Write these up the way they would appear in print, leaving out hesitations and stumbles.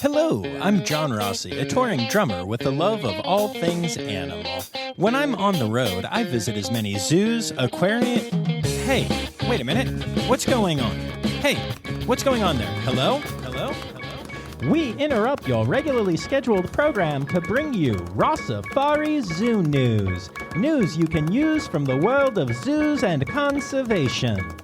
Hello, I'm John Rossi, a touring drummer with a love of all things animal. When I'm on the road, I visit as many zoos, aquariums... Hey, wait a minute. What's going on? Hey, what's going on there? Hello? Hello? Hello? We interrupt your regularly scheduled program to bring you Rossifari Zoo news. News you can use from the world of zoos and conservation.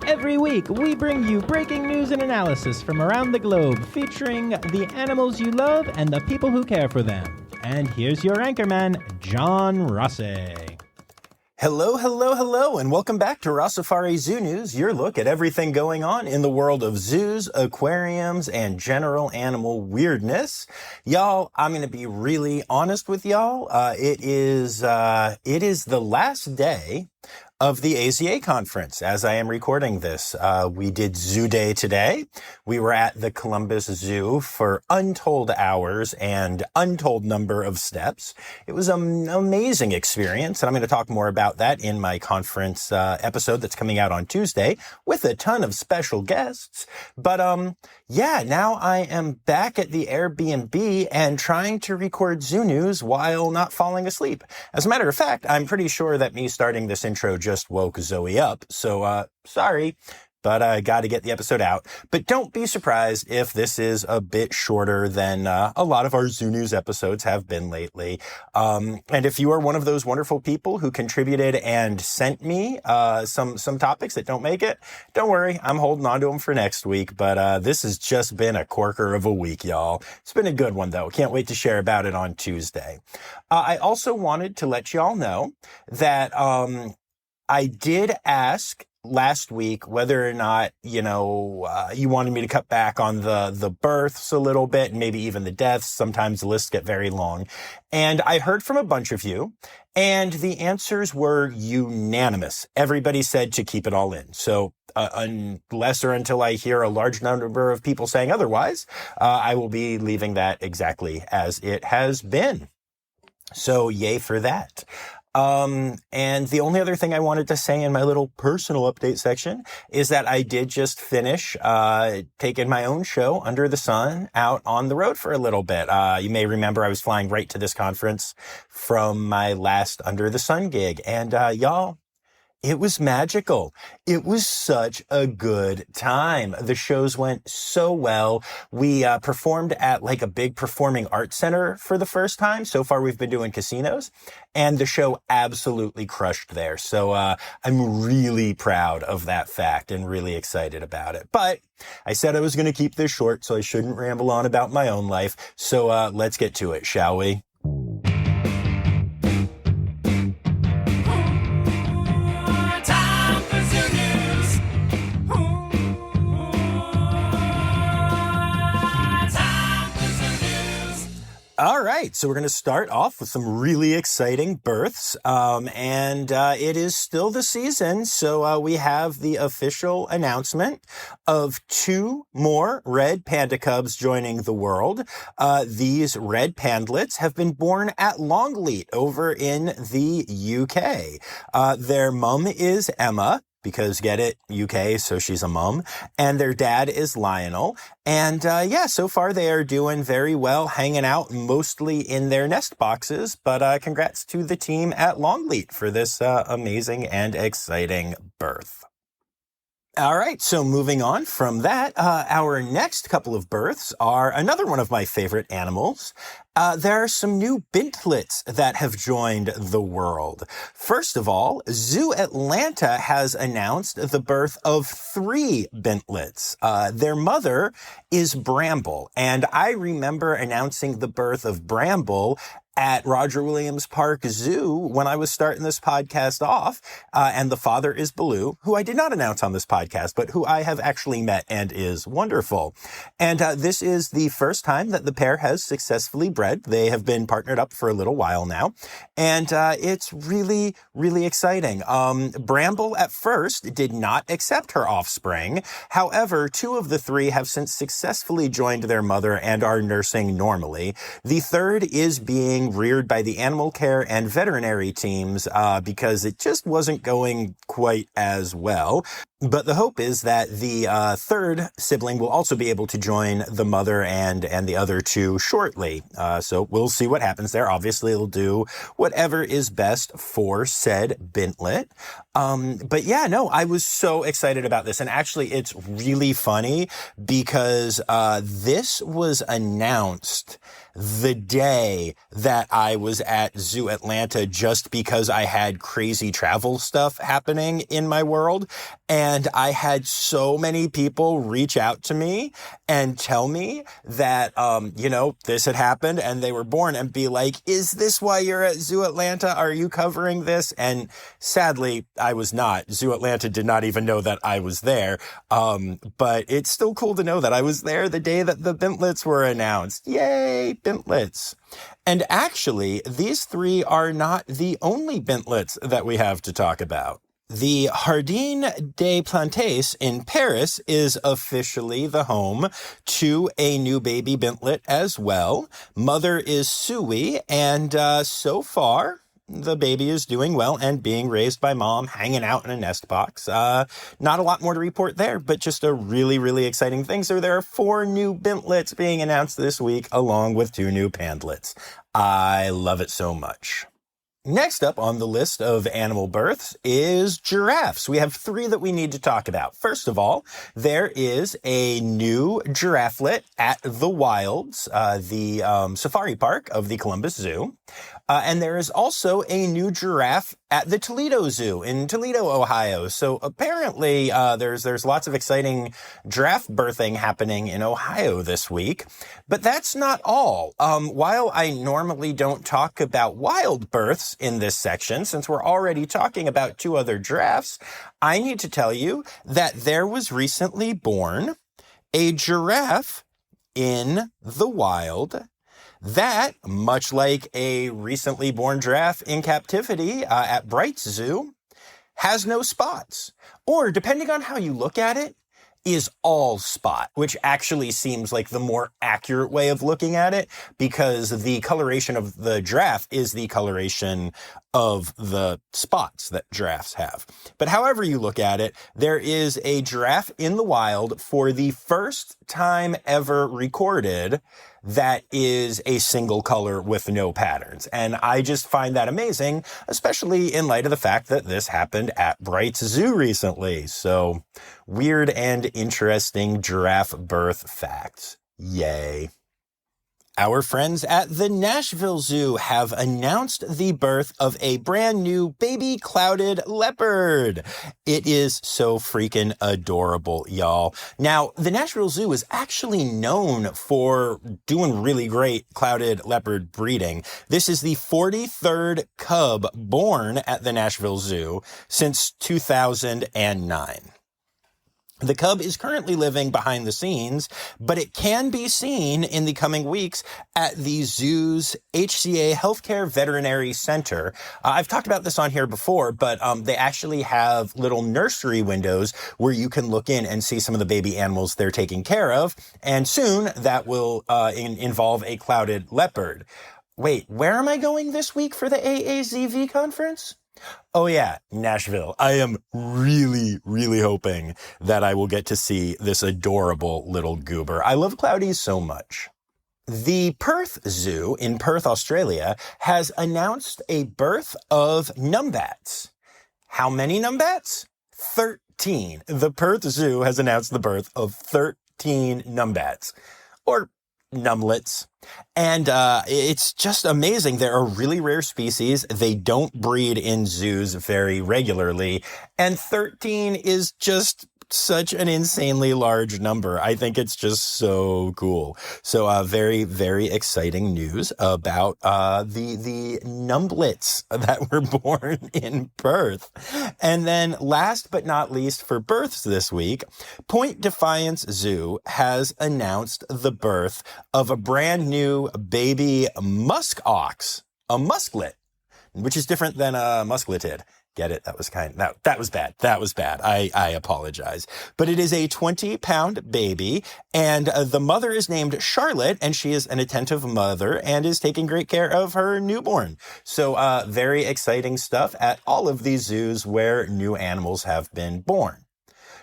Every week, we bring you breaking news and analysis from around the globe, featuring the animals you love and the people who care for them. And here's your anchorman, John Rossi. Hello, hello, hello, and welcome back to Rossifari Zoo News, your look at everything going on in the world of zoos, aquariums, and general animal weirdness. Y'all, I'm going to be really honest with y'all. It is the last day of the AZA conference as I am recording this. We did Zoo Day today. We were at the Columbus Zoo for untold hours and untold number of steps. It was an amazing experience, and I'm going to talk more about that in my conference episode that's coming out on Tuesday with a ton of special guests. But now I am back at the Airbnb and trying to record Zoo News while not falling asleep. As a matter of fact, I'm pretty sure that me starting this intro just woke Zoe up, so sorry, but I got to get the episode out. But don't be surprised if this is a bit shorter than a lot of our Zoo News episodes have been lately. And if you are one of those wonderful people who contributed and sent me some topics that don't make it, don't worry, I'm holding on to them for next week. But this has just been a corker of a week, y'all. It's been a good one, though. Can't wait to share about it on Tuesday. I also wanted to let y'all know that I did ask last week whether or not, you wanted me to cut back on the births a little bit and maybe even the deaths. Sometimes the lists get very long. And I heard from a bunch of you, and the answers were unanimous. Everybody said to keep it all in. So unless or until I hear a large number of people saying otherwise, I will be leaving that exactly as it has been. So yay for that. And the only other thing I wanted to say in my little personal update section is that I did just finish, taking my own show, Under the Sun, out on the road for a little bit. You may remember I was flying right to this conference from my last Under the Sun gig. And, y'all, it was magical. It was such a good time. The shows went so well. We performed at like a big performing arts center for the first time. So far, we've been doing casinos, and the show absolutely crushed there. So I'm really proud of that fact and really excited about it. But I said I was going to keep this short, so I shouldn't ramble on about my own life. So let's get to it, shall we? All right, so we're going to start off with some really exciting births, and it is still the season, so we have the official announcement of 2 more red panda cubs joining the world. These red pandlets have been born at Longleat over in the UK. Their mum is Emma, because get it, UK, so she's a mum. And their dad is Lionel. And so far they are doing very well, hanging out mostly in their nest boxes. But congrats to the team at Longleat for this amazing and exciting birth. All right, so moving on from that, our next couple of births are another one of my favorite animals. There are some new bintlets that have joined the world. First of all, Zoo Atlanta has announced the birth of 3 bintlets. Their mother is Bramble, and I remember announcing the birth of Bramble at Roger Williams Park Zoo when I was starting this podcast off. And the father is Baloo, who I did not announce on this podcast, but who I have actually met and is wonderful. And this is the first time that the pair has successfully bred. They have been partnered up for a little while now. And it's really, really exciting. Bramble at first did not accept her offspring. However, 2 of the 3 have since successfully joined their mother and are nursing normally. The third is being being reared by the animal care and veterinary teams because it just wasn't going quite as well. But the hope is that the third sibling will also be able to join the mother and the other two shortly. So we'll see what happens there. Obviously, it'll do whatever is best for said bintlet. But yeah, no, I was so excited about this. And actually, it's really funny because this was announced the day that I was at Zoo Atlanta just because I had crazy travel stuff happening in my world. And I had so many people reach out to me and tell me that, this had happened and they were born and be like, is this why you're at Zoo Atlanta? Are you covering this? And sadly, I was not. Zoo Atlanta did not even know that I was there. But it's still cool to know that I was there the day that the bintlets were announced. Yay, bintlets. And actually, these three are not the only bintlets that we have to talk about. The Jardin des Plantes in Paris is officially the home to a new baby bintlet as well. Mother is Sui, and so far, the baby is doing well and being raised by mom, hanging out in a nest box. Not a lot more to report there, but just a really, really exciting thing. So there are 4 new bintlets being announced this week, along with 2 new pandlets. I love it so much. Next up on the list of animal births is giraffes. We have 3 that we need to talk about. First of all, there is a new giraffelet at the Wilds, the safari park of the Columbus Zoo. And there is also a new giraffe at the Toledo Zoo in Toledo, Ohio. So apparently there's lots of exciting giraffe birthing happening in Ohio this week. But that's not all. While I normally don't talk about wild births in this section, since we're already talking about 2 other giraffes, I need to tell you that there was recently born a giraffe in the wild that, much like a recently born giraffe in captivity at Bright's Zoo, has no spots. Or, depending on how you look at it, is all spot, which actually seems like the more accurate way of looking at it, because the coloration of the giraffe is the coloration of the spots that giraffes have. But however you look at it, there is a giraffe in the wild for the first time ever recorded that is a single color with no patterns. And I just find that amazing, especially in light of the fact that this happened at Bright's Zoo recently. So, weird and interesting giraffe birth facts. Yay. Our friends at the Nashville Zoo have announced the birth of a brand new baby clouded leopard. It is so freaking adorable, y'all. Now, the Nashville Zoo is actually known for doing really great clouded leopard breeding. This is the 43rd cub born at the Nashville Zoo since 2009. The cub is currently living behind the scenes, but it can be seen in the coming weeks at the zoo's HCA Healthcare Veterinary Center. I've talked about this on here before, but they actually have little nursery windows where you can look in and see some of the baby animals they're taking care of. And soon that will involve a clouded leopard. Wait, where am I going this week for the AAZV conference? Oh yeah, Nashville. I am really, really hoping that I will get to see this adorable little goober. I love cloudies so much. The Perth Zoo in Perth, Australia, has announced a birth of numbats. How many numbats? 13. The Perth Zoo has announced the birth of 13 numbats. Or numlets. And it's just amazing. They're a really rare species. They don't breed in zoos very regularly. And 13 is just such an insanely large number. I think it's just so cool. So very, very exciting news about the numblets that were born in Perth. And then last but not least for births this week, Point Defiance Zoo has announced the birth of a brand new baby musk ox, a musklet, which is different than a muscletid. Get it? That was that was bad. That was bad. I apologize. But it is a 20-pound baby, and the mother is named Charlotte, and she is an attentive mother and is taking great care of her newborn. So very exciting stuff at all of these zoos where new animals have been born.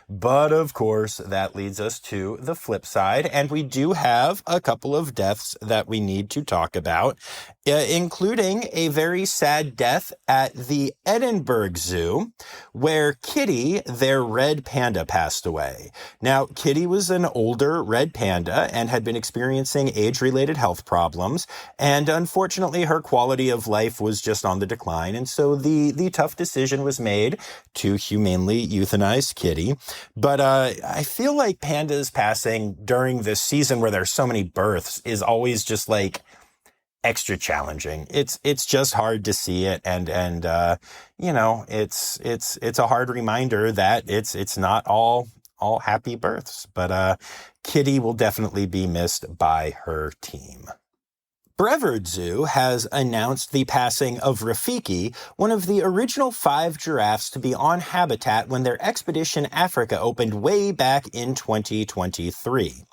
But of course, that leads us to the flip side, and we do have a couple of deaths that we need to talk about, including a very sad death at the Edinburgh Zoo, where Kitty, their red panda, passed away. Now, Kitty was an older red panda and had been experiencing age-related health problems, and unfortunately, her quality of life was just on the decline, and so the tough decision was made to humanely euthanize Kitty. But I feel like pandas passing during this season where there's so many births is always just like extra challenging. It's just hard to see it, and you know, it's a hard reminder that it's not all happy births. But Kitty will definitely be missed by her team. Brevard Zoo has announced the passing of Rafiki, one of the original 5 giraffes to be on habitat when their Expedition Africa opened way back in 2023.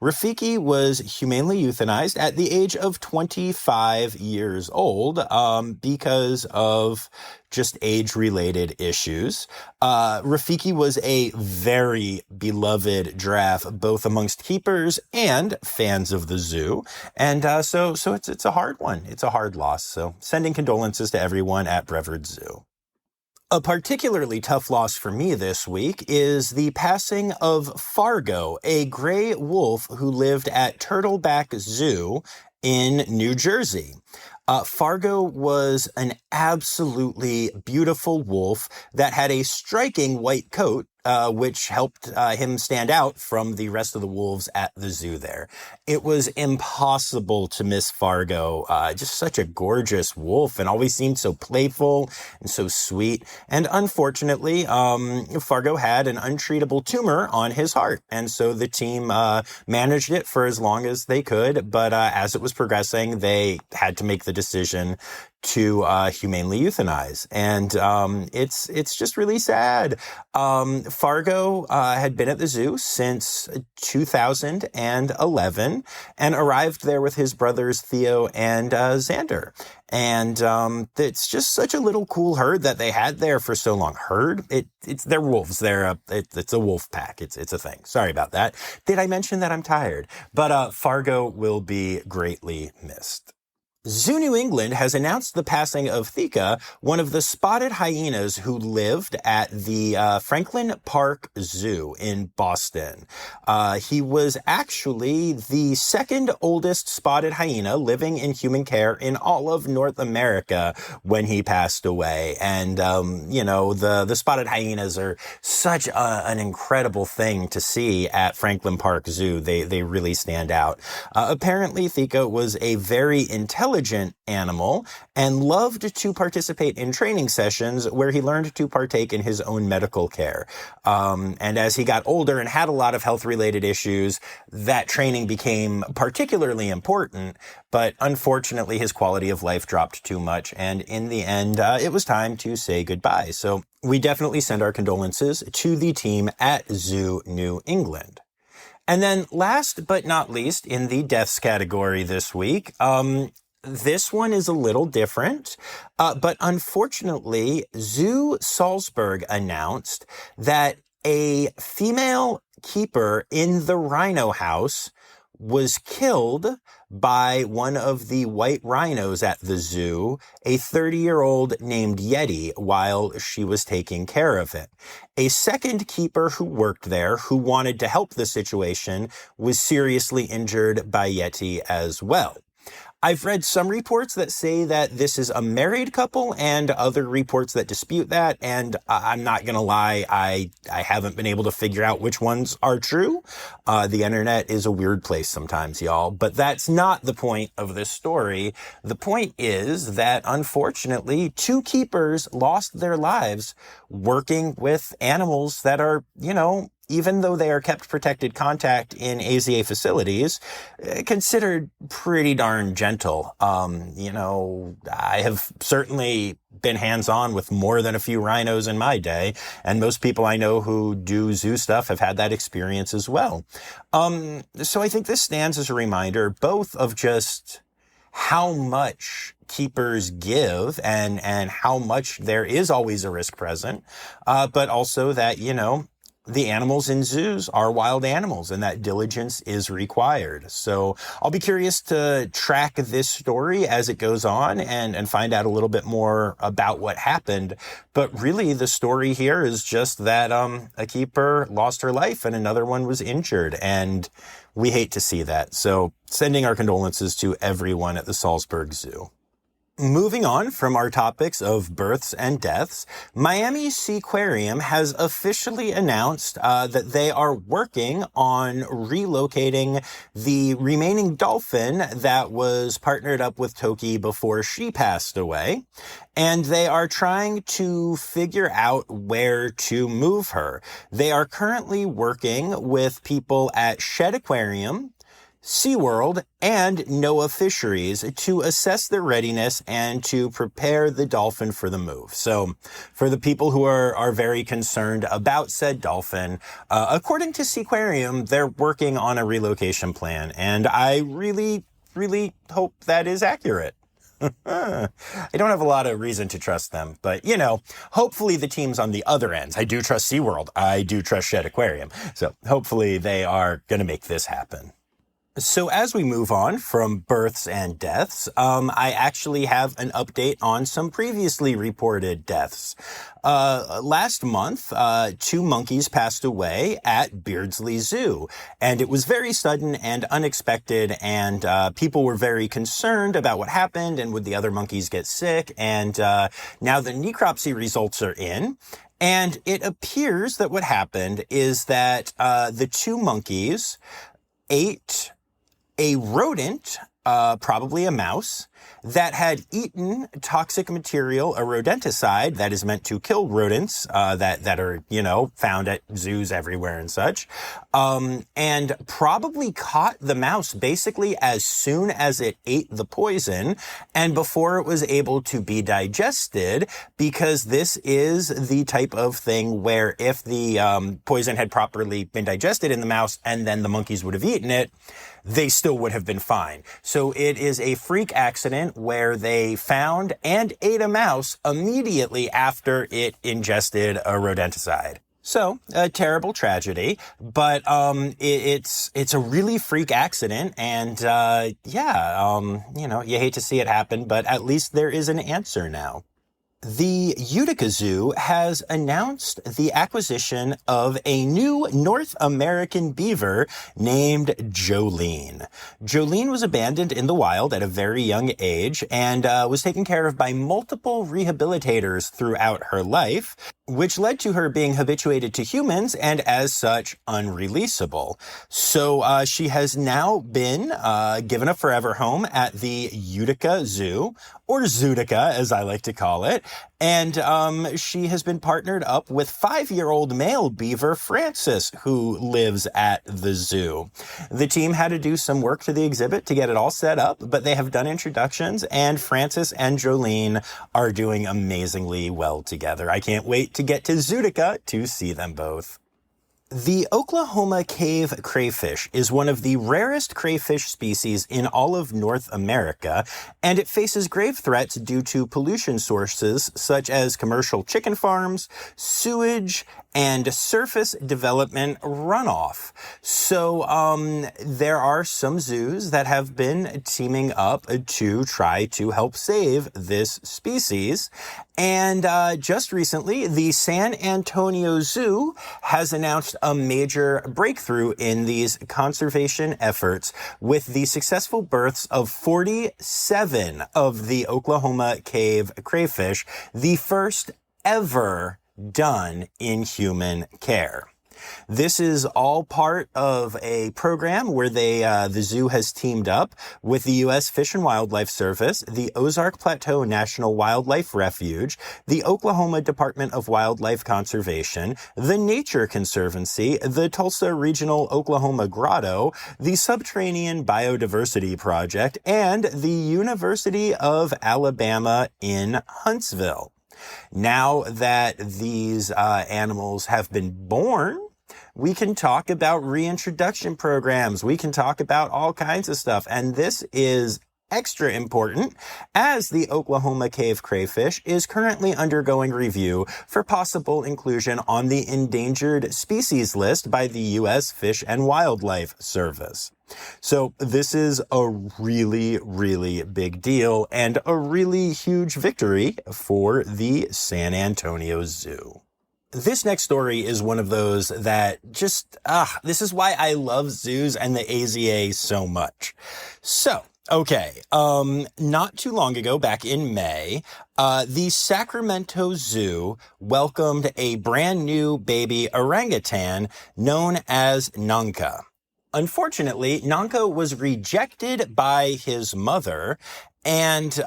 Rafiki was humanely euthanized at the age of 25 years old because of just age-related issues. Rafiki was a very beloved giraffe, both amongst keepers and fans of the zoo. And so it's a hard one. It's a hard loss. So sending condolences to everyone at Brevard Zoo. A particularly tough loss for me this week is the passing of Fargo, a gray wolf who lived at Turtleback Zoo in New Jersey. Fargo was an absolutely beautiful wolf that had a striking white coat, which helped him stand out from the rest of the wolves at the zoo there. It was impossible to miss Fargo. Just such a gorgeous wolf and always seemed so playful and so sweet. And unfortunately, Fargo had an untreatable tumor on his heart. And so the team managed it for as long as they could. But as it was progressing, they had to make the decision to humanely euthanize. And it's just really sad. Fargo had been at the zoo since 2011 and arrived there with his brothers Theo and Xander. And it's just such a little cool herd that they had there for so long. Herd? They're wolves. It's a wolf pack. It's a thing. Sorry about that. Did I mention that I'm tired? But Fargo will be greatly missed. Zoo New England has announced the passing of Thika, one of the spotted hyenas who lived at the Franklin Park Zoo in Boston. He was actually the second oldest spotted hyena living in human care in all of North America when he passed away. And, you know, the spotted hyenas are such an incredible thing to see at Franklin Park Zoo. They really stand out. Apparently, Thika was a very intelligent animal and loved to participate in training sessions where he learned to partake in his own medical care. And as he got older and had a lot of health-related issues, that training became particularly important, but unfortunately his quality of life dropped too much, and in the end, it was time to say goodbye. So we definitely send our condolences to the team at Zoo New England. And then last but not least, in the deaths category this week, this one is a little different, but unfortunately, Zoo Salzburg announced that a female keeper in the rhino house was killed by one of the white rhinos at the zoo, a 30-year-old named Yeti, while she was taking care of it. A second keeper who worked there, who wanted to help the situation, was seriously injured by Yeti as well. I've read some reports that say that this is a married couple and other reports that dispute that. And I'm not going to lie, I haven't been able to figure out which ones are true. The internet is a weird place sometimes, y'all. But that's not the point of this story. The point is that, unfortunately, 2 keepers lost their lives working with animals that are, you know, even though they are kept protected contact in AZA facilities, considered pretty darn gentle. I have certainly been hands-on with more than a few rhinos in my day, and most people I know who do zoo stuff have had that experience as well. So I think this stands as a reminder both of just how much keepers give and how much there is always a risk present, but also that, the animals in zoos are wild animals and that diligence is required. So I'll be curious to track this story as it goes on and find out a little bit more about what happened. But really the story here is just that a keeper lost her life and another one was injured. And we hate to see that. So sending our condolences to everyone at the Salzburg Zoo. Moving on from our topics of births and deaths, Miami Seaquarium has officially announced that they are working on relocating the remaining dolphin that was partnered up with Toki before she passed away. And they are trying to figure out where to move her. They are currently working with people at Shed Aquarium, SeaWorld, and NOAA Fisheries to assess their readiness and to prepare the dolphin for the move. So for the people who are very concerned about said dolphin, according to Seaquarium, they're working on a relocation plan. And I really, really hope that is accurate. I don't have a lot of reason to trust them, but, hopefully the team's on the other ends. I do trust SeaWorld. I do trust Shed Aquarium. So hopefully they are going to make this happen. So as we move on from births and deaths, I actually have an update on some previously reported deaths. Last month, 2 monkeys passed away at Beardsley Zoo, and it was very sudden and unexpected, and people were very concerned about what happened and would the other monkeys get sick, and now the necropsy results are in. And it appears that what happened is that the 2 monkeys ate a rodent, probably a mouse, that had eaten toxic material, a rodenticide that is meant to kill rodents that are, found at zoos everywhere and such, and probably caught the mouse basically as soon as it ate the poison and before it was able to be digested, because this is the type of thing where if the poison had properly been digested in the mouse and then the monkeys would have eaten it, they still would have been fine. So it is a freak accident where they found and ate a mouse immediately after it ingested a rodenticide. So, a terrible tragedy, but it's a really freak accident, and you hate to see it happen, but at least there is an answer now. The Utica Zoo has announced the acquisition of a new North American beaver named Jolene. Jolene was abandoned in the wild at a very young age and was taken care of by multiple rehabilitators throughout her life, which led to her being habituated to humans and as such unreleasable. So she has now been given a forever home at the Utica Zoo, or Zootica as I like to call it, and she has been partnered up with 5-year-old male beaver Francis, who lives at the zoo. The team had to do some work to the exhibit to get it all set up, but they have done introductions, and Francis and Jolene are doing amazingly well together. I can't wait to get to Zootica to see them both. The Oklahoma cave crayfish is one of the rarest crayfish species in all of North America, and it faces grave threats due to pollution sources such as commercial chicken farms, sewage, and surface development runoff. So there are some zoos that have been teaming up to try to help save this species. And just recently, the San Antonio Zoo has announced a major breakthrough in these conservation efforts with the successful births of 47 of the Oklahoma cave crayfish, the first ever done in human care. This is all part of a program where the zoo has teamed up with the U.S. Fish and Wildlife Service, the Ozark Plateau National Wildlife Refuge, the Oklahoma Department of Wildlife Conservation, the Nature Conservancy, the Tulsa Regional Oklahoma Grotto, the Subterranean Biodiversity Project, and the University of Alabama in Huntsville. Now that these animals have been born, we can talk about reintroduction programs. We can talk about all kinds of stuff. And this is extra important as the Oklahoma cave crayfish is currently undergoing review for possible inclusion on the endangered species list by the U.S. Fish and Wildlife Service. So this is a really, really big deal and a really huge victory for the San Antonio Zoo. This next story is one of those that just, this is why I love zoos and the AZA so much. So, okay, not too long ago, back in May, the Sacramento Zoo welcomed a brand new baby orangutan known as Nanka. Unfortunately, Nanka was rejected by his mother, and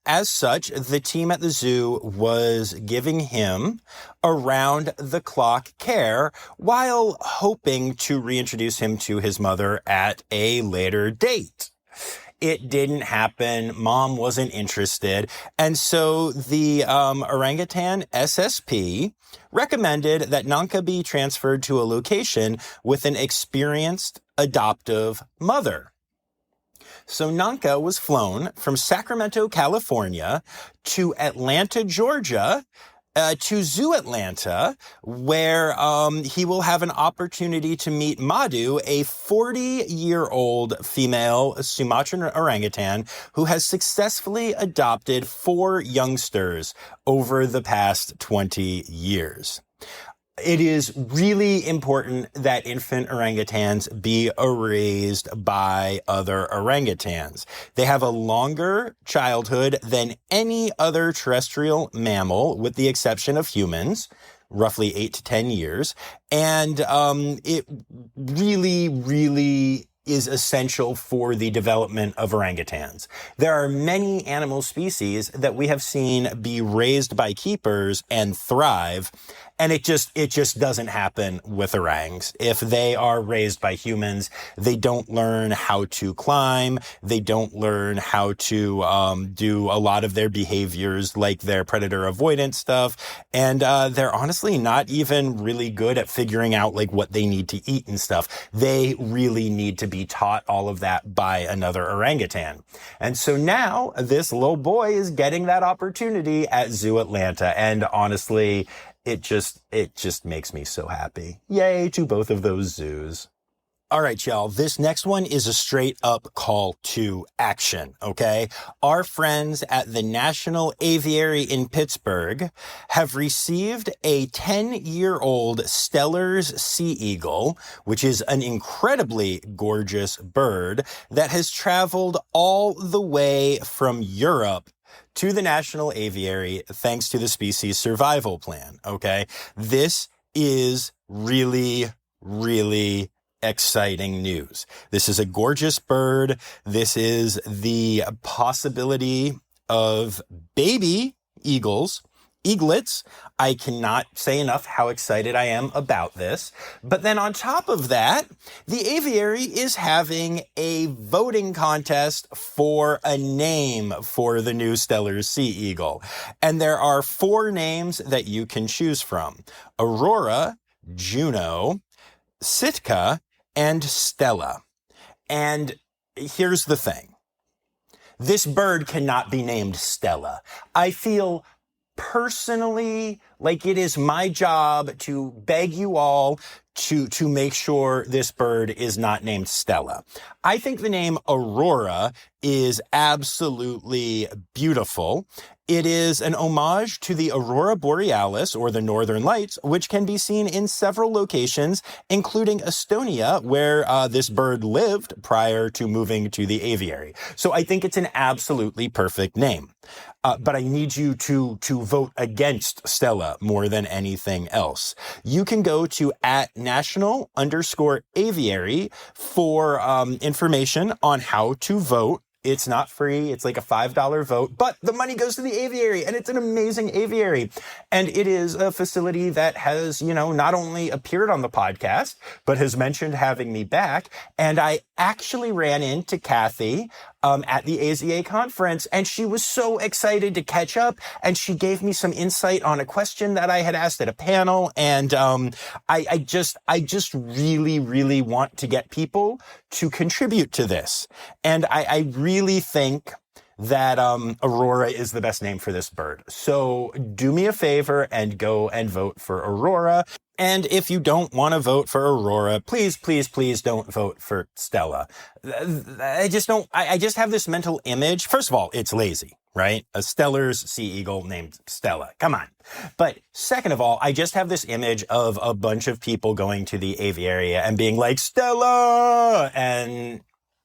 as such, the team at the zoo was giving him around-the-clock care while hoping to reintroduce him to his mother at a later date. It didn't happen. Mom wasn't interested. And so the orangutan SSP recommended that Nanka be transferred to a location with an experienced adoptive mother. So Nanka was flown from Sacramento, California to Atlanta, Georgia, to Zoo Atlanta, where he will have an opportunity to meet Madu, a 40-year-old female Sumatran orangutan who has successfully adopted 4 youngsters over the past 20 years. It is really important that infant orangutans be raised by other orangutans. They have a longer childhood than any other terrestrial mammal, with the exception of humans, roughly 8 to 10 years. And it really, really is essential for the development of orangutans. There are many animal species that we have seen be raised by keepers and thrive, and it just doesn't happen with orangs. If they are raised by humans, they don't learn how to climb. They don't learn how to do a lot of their behaviors, like their predator avoidance stuff. And they're honestly not even really good at figuring out like what they need to eat and stuff. They really need to be taught all of that by another orangutan. And so now this little boy is getting that opportunity at Zoo Atlanta. And honestly, it just makes me so happy. Yay to both of those zoos. All right, y'all, this next one is a straight up call to action, okay? Our friends at the National Aviary in Pittsburgh have received a 10-year-old Stellers Sea Eagle, which is an incredibly gorgeous bird that has traveled all the way from Europe to the National Aviary thanks to the Species Survival Plan, okay? This is really, really exciting news. This is a gorgeous bird. This is the possibility of baby eaglets. I cannot say enough how excited I am about this. But then on top of that, the aviary is having a voting contest for a name for the new Stellers Sea Eagle. And there are 4 names that you can choose from: Aurora, Juno, Sitka, and Stella. And here's the thing. This bird cannot be named Stella. I feel personally like it is my job to beg you all to make sure this bird is not named Stella. I think the name Aurora is absolutely beautiful. It is an homage to the Aurora Borealis, or the Northern Lights, which can be seen in several locations, including Estonia, where this bird lived prior to moving to the aviary. So I think it's an absolutely perfect name. But I need you to vote against Stella, Stella more than anything else. You can go to @National_Aviary for information on how to vote. It's not free. It's like a $5 vote, but the money goes to the aviary, and it's an amazing aviary. And it is a facility that has, not only appeared on the podcast, but has mentioned having me back. And I actually ran into Kathy at the AZA conference, and she was so excited to catch up, and she gave me some insight on a question that I had asked at a panel. And I just really, really want to get people to contribute to this. And I really think that Aurora is the best name for this bird. So do me a favor and go and vote for Aurora. And if you don't want to vote for Aurora, please, please, please don't vote for Stella. I just have this mental image. First of all, it's lazy, right? A Stellers Sea Eagle named Stella. Come on. But second of all, I just have this image of a bunch of people going to the aviary and being like, Stella! And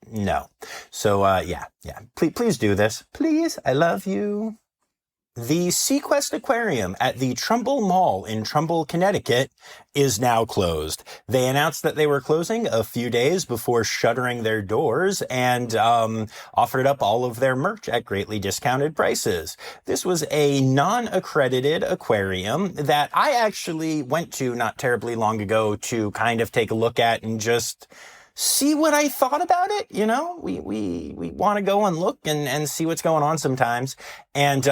no. So, yeah. Please do this. Please. I love you. The Sequest Aquarium at the Trumbull Mall in Trumbull, Connecticut is now closed. They announced that they were closing a few days before shuttering their doors and offered up all of their merch at greatly discounted prices. This was a non-accredited aquarium that I actually went to not terribly long ago to kind of take a look at and just see what I thought about it. We want to go and look and see what's going on sometimes. And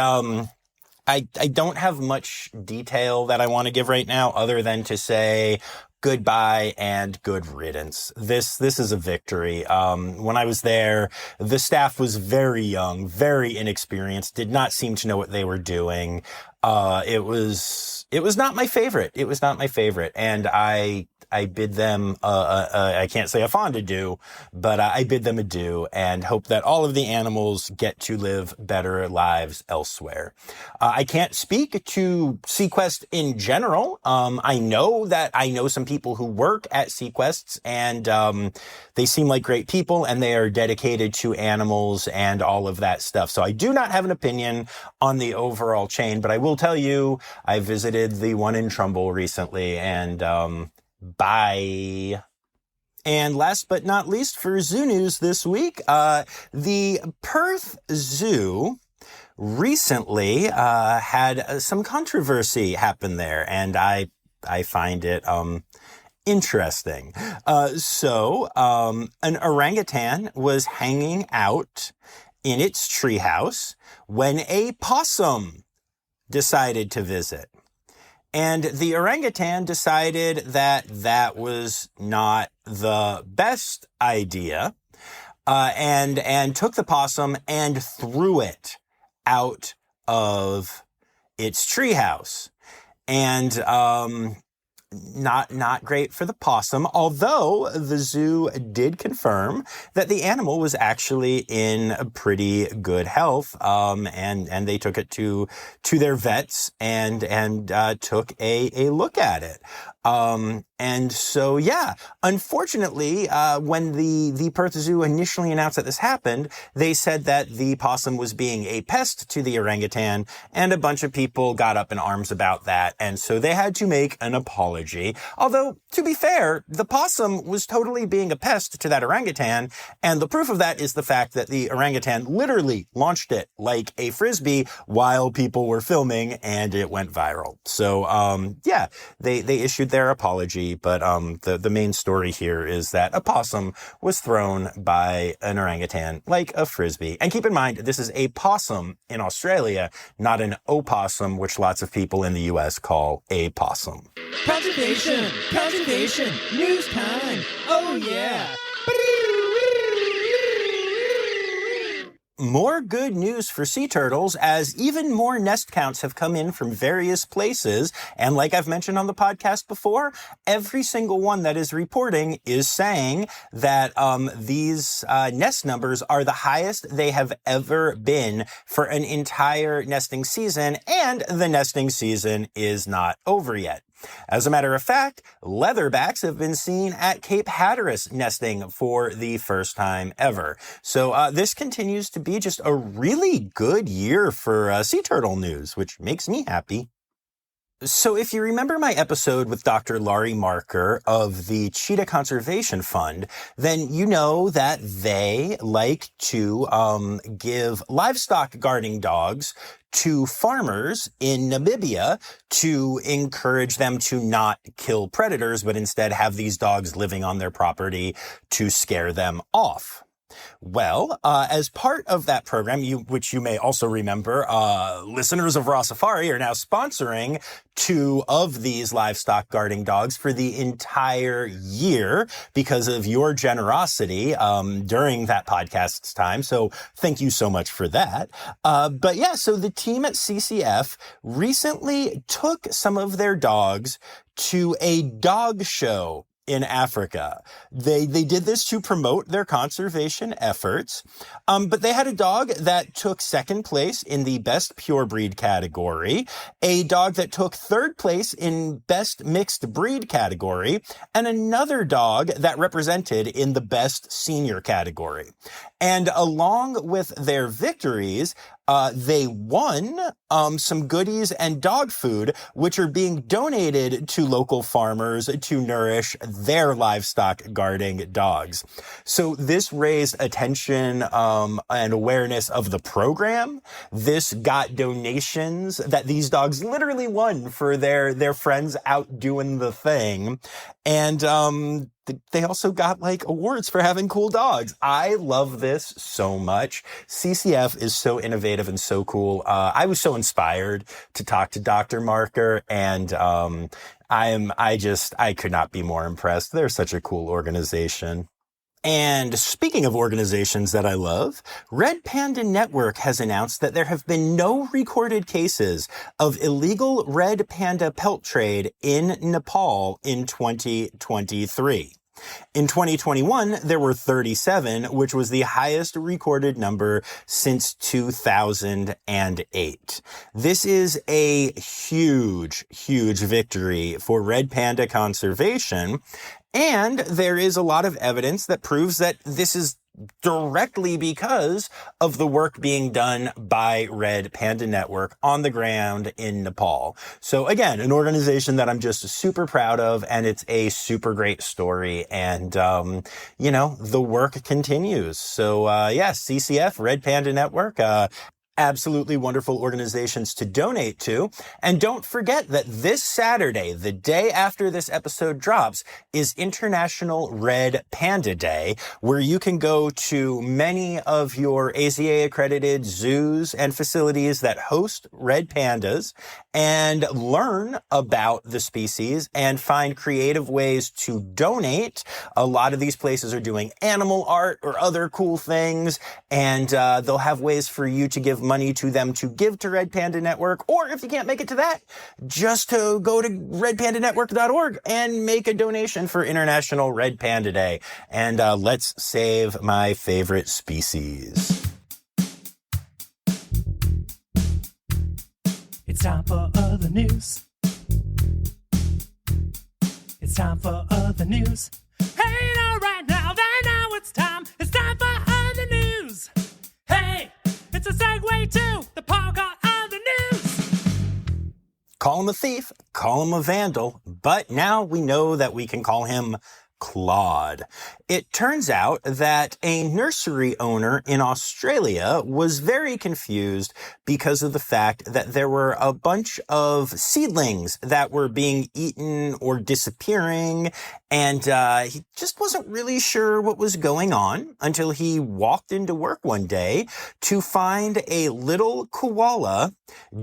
I don't have much detail that I want to give right now other than to say goodbye and good riddance. This is a victory. When I was there, the staff was very young, very inexperienced, did not seem to know what they were doing. It was not my favorite. It was not my favorite. And I bid them, I can't say a fond adieu, but I bid them adieu and hope that all of the animals get to live better lives elsewhere. I can't speak to Sequest in general. I know some people who work at Sequests, and they seem like great people, and they are dedicated to animals and all of that stuff. So I do not have an opinion on the overall chain, but I will tell you, I visited the one in Trumbull recently, and bye. And last but not least for zoo news this week, the Perth Zoo recently had some controversy happen there, and I find it interesting. So an orangutan was hanging out in its treehouse when a possum decided to visit. And the orangutan decided that that was not the best idea, and took the possum and threw it out of its treehouse. And not great for the possum, although the zoo did confirm that the animal was actually in pretty good health, and they took it to their vets and took a look at it. And so, yeah, unfortunately, when the Perth Zoo initially announced that this happened, they said that the possum was being a pest to the orangutan, and a bunch of people got up in arms about that, and so they had to make an apology. Although, to be fair, the possum was totally being a pest to that orangutan, and the proof of that is the fact that the orangutan literally launched it like a frisbee while people were filming, and it went viral. So, yeah, they issued their apology, but the main story here is that a possum was thrown by an orangutan like a frisbee. And keep in mind, this is a possum in Australia, not an opossum, which lots of people in the US call a possum. Conservation, news time. Oh yeah. More good news for sea turtles, as even more nest counts have come in from various places. And like I've mentioned on the podcast before, every single one that is reporting is saying that these nest numbers are the highest they have ever been for an entire nesting season, and the nesting season is not over yet. As a matter of fact, leatherbacks have been seen at Cape Hatteras nesting for the first time ever. So this continues to be just a really good year for sea turtle news, which makes me happy. So if you remember my episode with Dr. Laurie Marker of the Cheetah Conservation Fund, then you know that they like to give livestock guarding dogs to farmers in Namibia to encourage them to not kill predators, but instead have these dogs living on their property to scare them off. Well, as part of that program, which you may also remember, listeners of Rossifari are now sponsoring 2 of these livestock guarding dogs for the entire year because of your generosity during that podcast's time. So thank you so much for that. But yeah, so the team at CCF recently took some of their dogs to a dog show in Africa. They did this to promote their conservation efforts, but they had a dog that took 2nd place in the best pure breed category, a dog that took 3rd place in best mixed breed category, and another dog that represented in the best senior category. And along with their victories, they won some goodies and dog food, which are being donated to local farmers to nourish their livestock guarding dogs. So this raised attention and awareness of the program. This got donations that these dogs literally won for their friends out doing the thing. And they also got like awards for having cool dogs. I love this so much. CCF is so innovative and so cool. I was so inspired to talk to Dr. Marker, and I could not be more impressed. They're such a cool organization. And speaking of organizations that I love, Red Panda Network has announced that there have been no recorded cases of illegal red panda pelt trade in Nepal in 2023. In 2021, there were 37, which was the highest recorded number since 2008. This is a huge, huge victory for red panda conservation. And there is a lot of evidence that proves that this is directly because of the work being done by Red Panda Network on the ground in Nepal. So again, an organization that I'm just super proud of, and it's a super great story. And, the work continues. So, CCF, Red Panda Network, absolutely wonderful organizations to donate to. And don't forget that this Saturday, the day after this episode drops, is International Red Panda Day, where you can go to many of your AZA accredited zoos and facilities that host red pandas and learn about the species and find creative ways to donate. A lot of these places are doing animal art or other cool things, and they'll have ways for you to give money to them to give to Red Panda Network, or if you can't make it to that, just to go to redpandanetwork.org and make a donation for International Red Panda Day. And let's save my favorite species. It's time for other news. It's time for other news. Hey, now, right now, it's time. It's time for other news. Hey, it's a segue to the part called other news. Call him a thief, call him a vandal, but now we know that we can call him Claude. It turns out that a nursery owner in Australia was very confused because of the fact that there were a bunch of seedlings that were being eaten or disappearing, and he just wasn't really sure what was going on until he walked into work one day to find a little koala,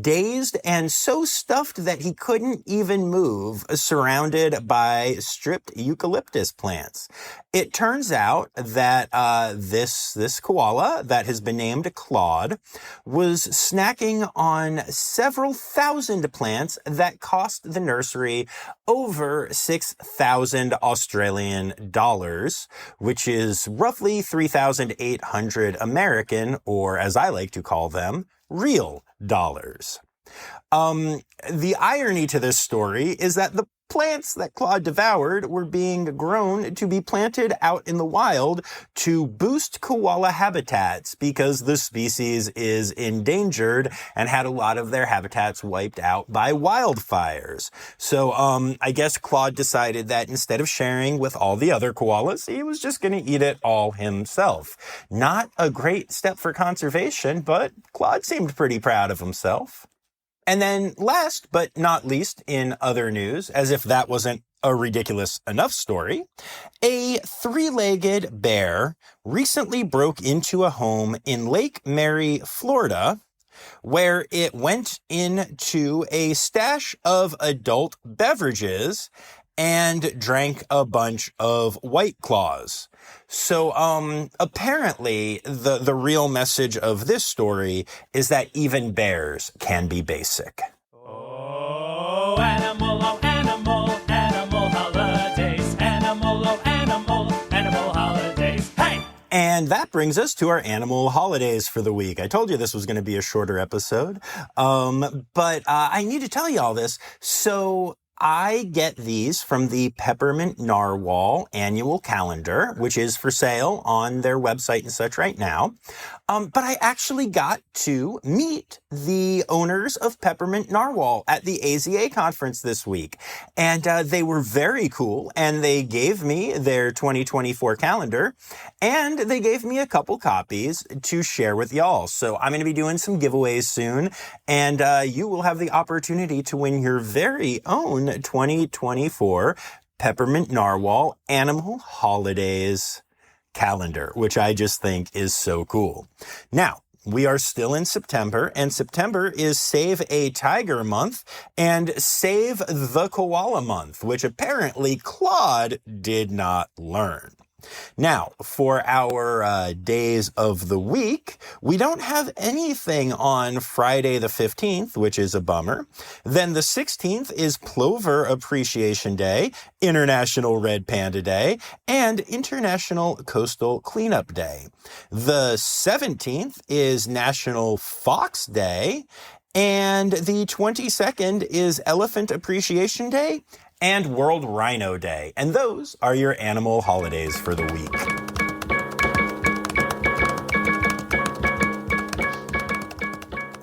dazed and so stuffed that he couldn't even move, surrounded by stripped eucalyptus plants. It turns out that this koala that has been named Claude was snacking on several thousand plants that cost the nursery over 6,000 Australian dollars, which is roughly 3,800 American, or as I like to call them, real dollars. The irony to this story is that the plants that Claude devoured were being grown to be planted out in the wild to boost koala habitats because the species is endangered and had a lot of their habitats wiped out by wildfires. So, I guess Claude decided that instead of sharing with all the other koalas, he was just going to eat it all himself. Not a great step for conservation, but Claude seemed pretty proud of himself. And then last but not least in other news, as if that wasn't a ridiculous enough story, a three-legged bear recently broke into a home in Lake Mary, Florida, where it went into a stash of adult beverages and drank a bunch of White Claws. So, apparently the real message of this story is that even bears can be basic. Oh, animal holidays. Animal holidays. Hey! And that brings us to our animal holidays for the week. I told you this was going to be a shorter episode, but I need to tell you all this. So I get these from the Peppermint Narwhal annual calendar, which is for sale on their website and such right now. But I actually got to meet the owners of Peppermint Narwhal at the AZA conference this week. And they were very cool, and they gave me their 2024 calendar, and they gave me a couple copies to share with y'all. So I'm going to be doing some giveaways soon, and you will have the opportunity to win your very own 2024 Peppermint Narwhal Animal Holidays calendar, which I just think is so cool. Now, we are still in September, and September is Save a Tiger Month and Save the Koala Month, which apparently Claude did not learn. Now, for our days of the week, we don't have anything on Friday the 15th, which is a bummer. Then the 16th is Plover Appreciation Day, International Red Panda Day, and International Coastal Cleanup Day. The 17th is National Fox Day, and the 22nd is Elephant Appreciation Day and World Rhino Day. And those are your animal holidays for the week.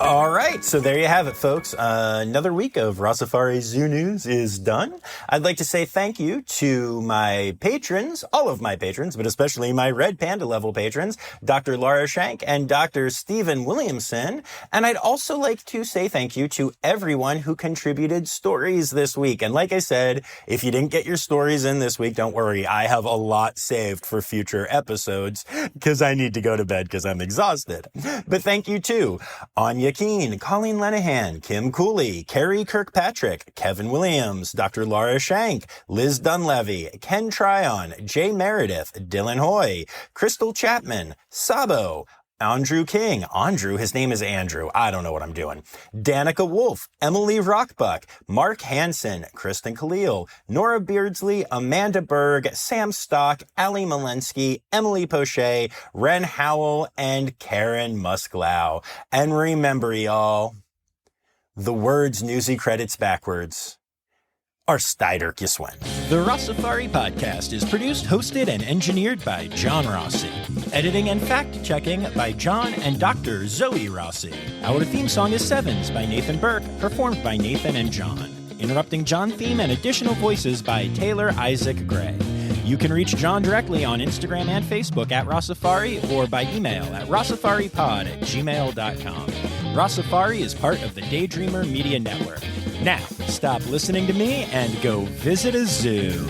All right, so there you have it, folks. Another week of Rossifari Zoo News is done. I'd like to say thank you to my patrons, all of my patrons, but especially my Red Panda level patrons, Dr. Laura Shank and Dr. Stephen Williamson. And I'd also like to say thank you to everyone who contributed stories this week. And like I said, if you didn't get your stories in this week, don't worry. I have a lot saved for future episodes because I need to go to bed because I'm exhausted. But thank you to Anya Keene, Colleen Lenahan, Kim Cooley, Carrie Kirkpatrick, Kevin Williams, Dr. Laura Shank, Liz Dunlevy, Ken Tryon, Jay Meredith, Dylan Hoy, Crystal Chapman, Sabo, Andrew King. His name is Andrew. I don't know what I'm doing. Danica Wolf, Emily Rockbuck, Mark Hansen, Kristen Khalil, Nora Beardsley, Amanda Berg, Sam Stock, Ali Malensky, Emily Poche, Ren Howell, and Karen Musklau. And remember, y'all, the words Newsy credits backwards are Steider Giswen. The Rossifari podcast is produced, hosted, and engineered by John Rossi. Editing and fact-checking by John and Dr. Zoe Rossi. Our theme song is Sevens by Nathan Burke, performed by Nathan and John. Interrupting John theme and additional voices by Taylor Isaac Gray. You can reach John directly on Instagram and Facebook at Rossifari or by email at rossifaripod@gmail.com. Rossifari is part of the Daydreamer Media Network. Now, stop listening to me and go visit a zoo.